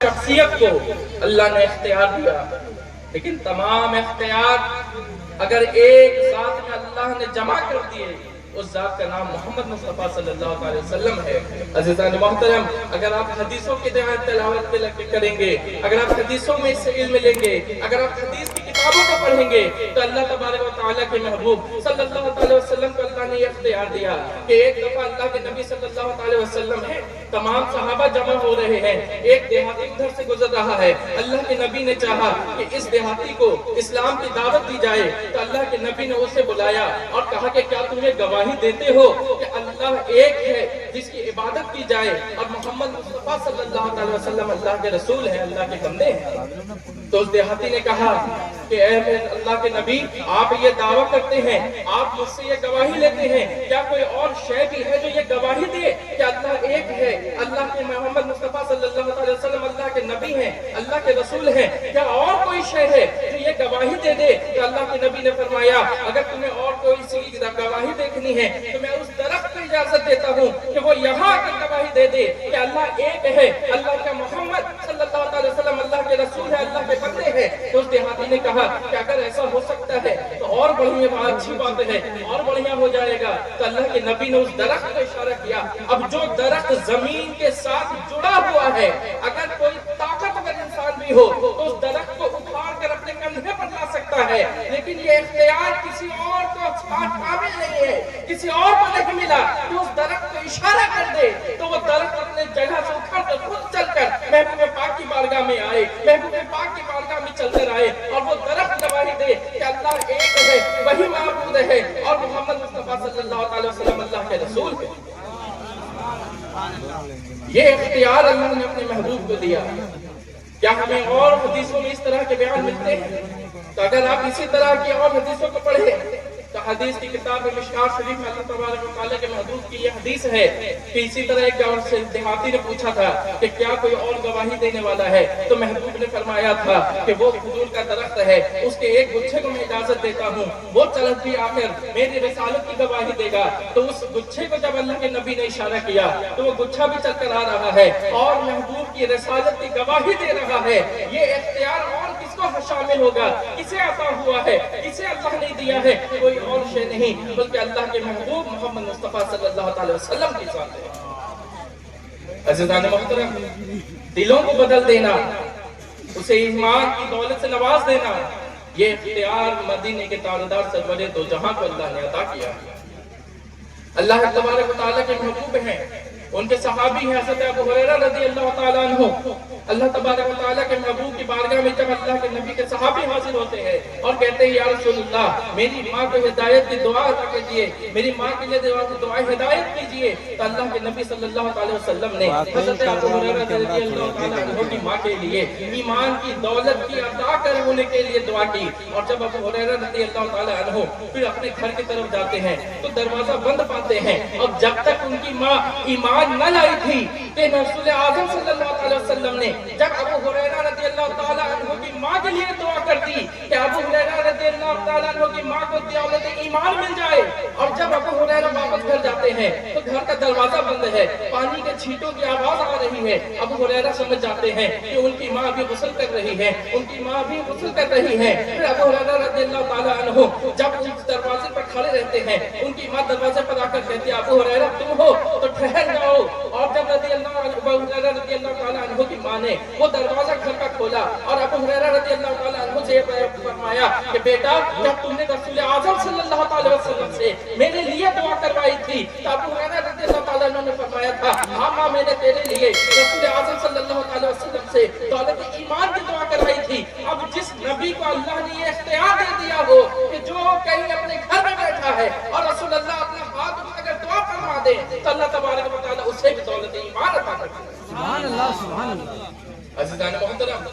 شخصیت کو اللہ نے اختیار دیا، لیکن تمام اختیار اگر ایک ذات میں اللہ نے جمع کر دیے، اس ذات کا نام محمد مصطفیٰ صلی اللہ علیہ وسلم ہے۔ عزیزان محترم، اگر آپ حدیثوں کی تلاوت پہ کریں گے، اگر آپ حدیثوں میں اس سے علم لیں گے، اگر آپ حدیث کی کتابوں کو پڑھیں گے، تو اللہ تبارک و تعالیٰ کے محبوب صلی اللہ علیہ وسلم کو اللہ نے یہ اختیار دیا کہ ایک دفعہ اللہ کے نبی صلی اللہ علیہ وسلم ہے، تمام صحابہ جمع ہو رہے ہیں، ایک دیہاتی ادھر سے گزر رہا ہے، اللہ کے نبی نے چاہا کہ اس دیہاتی کو اسلام کی دعوت دی جائے، تو اللہ کے نبی نے اسے بلایا اور کہا کہ کیا تمہیں گواہی دیتے ہو کہ اللہ ایک ہے جس کی عبادت کی جائے اور محمد مصطفیٰ صلی اللہ علیہ وسلم اللہ کے رسول ہیں، اللہ کے بندے ہیں؟ تو اس دیہاتی نے کہا کہ اے اللہ کے نبی، آپ یہ دعویٰ کرتے ہیں، آپ مجھ سے یہ گواہی لیتے ہیں، کیا کوئی اور شے بھی ہے جو یہ گواہی دے کہ اللہ ایک ہے، اللہ کے محمد مصطفیٰ صلی اللہ علیہ وسلم اللہ کے نبی ہیں، اللہ کے رسول ہیں؟ کیا اور کوئی شے ہے جو یہ گواہی دے دے؟ کہ اللہ کے نبی نے فرمایا اگر تمہیں اور کوئی چیز گواہی دیکھنی ہے تو میں اس درخت کو اجازت دیتا ہوں کہ وہ یہاں کی گواہی دے دے کہ اللہ ایک ہے، اللہ کا محمد صلی اللہ علیہ وسلم اللہ کے رسول ہے، اللہ کے بندے ہیں۔ تو اس دیہاتی نے کہا کہ اگر ایسا ہو سکتا ہے تو اور بڑھیا اچھی بات ہے، اور بڑھیا ہو جائے گا۔ تو اللہ کے نبی نے اس درخت کو اشارہ کیا۔ اب جو درخت زمین کے ساتھ جڑا ہوا ہے، اگر کوئی طاقتور انسان بھی ہو تو اس درخت کو اٹھا کر اپنے کندھے پر لا سکتا ہے، لیکن یہ اختیار کسی اور کو قابل نہیں ہے، کسی اور کو نہیں ملا کہ اس درخت کو اشارہ کر دے تو وہ درخت اپنے جگہ سے اٹھا کر خود چل کر محبوب پاک کی بارگاہ میں آئے، محبوب پاک کی بارگاہ میں چل کر آئے، اور وہ درخت گواہی دے کہ اللہ ایک ہے، وہی معبود ہے، اور محمد مصطفیٰ صلی اللہ علیہ وسلم اللہ کے رسول ہے۔ یہ اختیار اللہ نے اپنے محبوب کو دیا۔ کیا ہمیں اور حدیثوں میں اس طرح کے بیان ملتے ہیں؟ تو اگر آپ اسی طرح کی اور حدیثوں کو پڑھیں تو حدیث کی کتاب مشکات شریف میں اللہ تبارک و تعالیٰ کے محبوب کی یہ حدیث ہے کہ اسی طرح ایک گاؤں سے دیہاتی نے پوچھا تھا کہ کیا کوئی اور گواہی دینے والا ہے؟ تو محبوب نے فرمایا تھا کہ وہ کھجور کا درخت ہے، اس کے ایک گچھے کو میں اجازت دیتا ہوں، وہ چل بھی آ کر میری رسالت کی گواہی دے گا۔ تو اس گچھے کو جب اللہ کے نبی نے اشارہ کیا تو وہ گچھا بھی چل کر آ رہا ہے اور محبوب کی رسالت کی گواہی دے رہا ہے۔ یہ اختیار اور کس کو شامل ہوگا؟ کسے عطا ہوا ہے؟ کسے اللہ نے دیا ہے؟ کوئی اور شے نہیں بلکہ اللہ کے محبوب محمد مصطفیٰ صلی اللہ علیہ وسلم کی ذات ہے۔ عزیزان محترم، دلوں کو بدل دینا، اسے ایمان کی دولت سے نواز دینا، یہ اختیار مدینے کے تاجدار سرور دو جہاں کو اللہ نے عطا کیا۔ اللہ تبارک و تعالیٰ کے محبوب ہیں، ان کے صحابی ہیں حضرت ابو ہریرہ رضی اللہ تعالیٰ عنہ۔ اللہ تبارک و تعالیٰ کے محبوب کی بارگاہ میں جب اللہ کے نبی کے صحابی حاضر ہوتے ہیں اور کہتے ہیں یا رسول اللہ میری ماں کو ہدایت کی دعا عطا کیجیے، میری ماں کے لیے دعائیں ہدایت کیجیے، تو اللہ کے نبی صلی اللہ علیہ وسلم نے حضرت ابو ہریرہ رضی اللہ تعالیٰ عنہ کی ماں کے لیے ایمان کی دولت کی عطا کر ہونے کے لیے دعا کی۔ اور جب ابو ہریرہ رضی اللہ تعالیٰ عنہ پھر اپنے گھر کی طرف جاتے ہیں تو دروازہ بند پاتے ہیں، اور جب تک ان کی ماں ایمان نہ لائی تھی کہ رسول اعظم صلی اللہ علیہ وسلم نے جب ابو ہریرہ رضی اللہ تعالیٰ عنہ کی ماں کے لیے دعا کر دی کہ ابو ہریرہ رضی اللہ تعالیٰ عنہ کی ماں کو دولت ایمان مل جائے، اور جب ابو ہریرہ واپس گھر جاتے ہیں تو گھر کا دروازہ بند ہے، پانی کے چھینٹوں کی آواز آ رہی ہے، ابو ہریرہ سمجھ جاتے ہیں کہ ان کی ماں بھی غسل کر رہی ہے، ان کی ماں بھی غسل کر رہی ہے۔ پھر ابو ہریرہ رضی اللہ تعالیٰ عنہ جب اس دروازے پر کھڑے رہتے ہیں، ان کی ماں دروازے پر آ کر کہتی ہے ابو ہریرہ تم ہو تو ٹھہر جاؤ، اور جب ابو ہریرہ رضی اللہ تعالیٰ عنہ کی ماں نے وہ دروازہ گھر کا کھولا اور ابو ہریرہ رضی اللہ تعالیٰ عنہ سے فرمایا کہ بیٹا جب تم نے رسول اعظم صلی اللہ علیہ وسلم سے میرے لیے دعا کروائی تھی تو ابو ہریرہ رضی اللہ تعالیٰ عنہ نے فرمایا تھا ہاں ماں میں نے تیرے لیے رسول اعظم صلی اللہ علیہ وسلم سے دولت ایمان کی دعا کروائی تھی۔ اب جس نبی کو اللہ نے یہ اختیار دے دیا ہو کہ جو کہیں اپنے گھر میں بیٹھا ہے اور رسول اللہ اپنا ہاتھ اٹھا کر دعا فرما دے تو اللہ تبارک و تعالیٰ اسے بھی دولت ایمان عطا کرتا ہے۔ سبحان اللہ، سبحان اللہ۔ عزیزان محترم،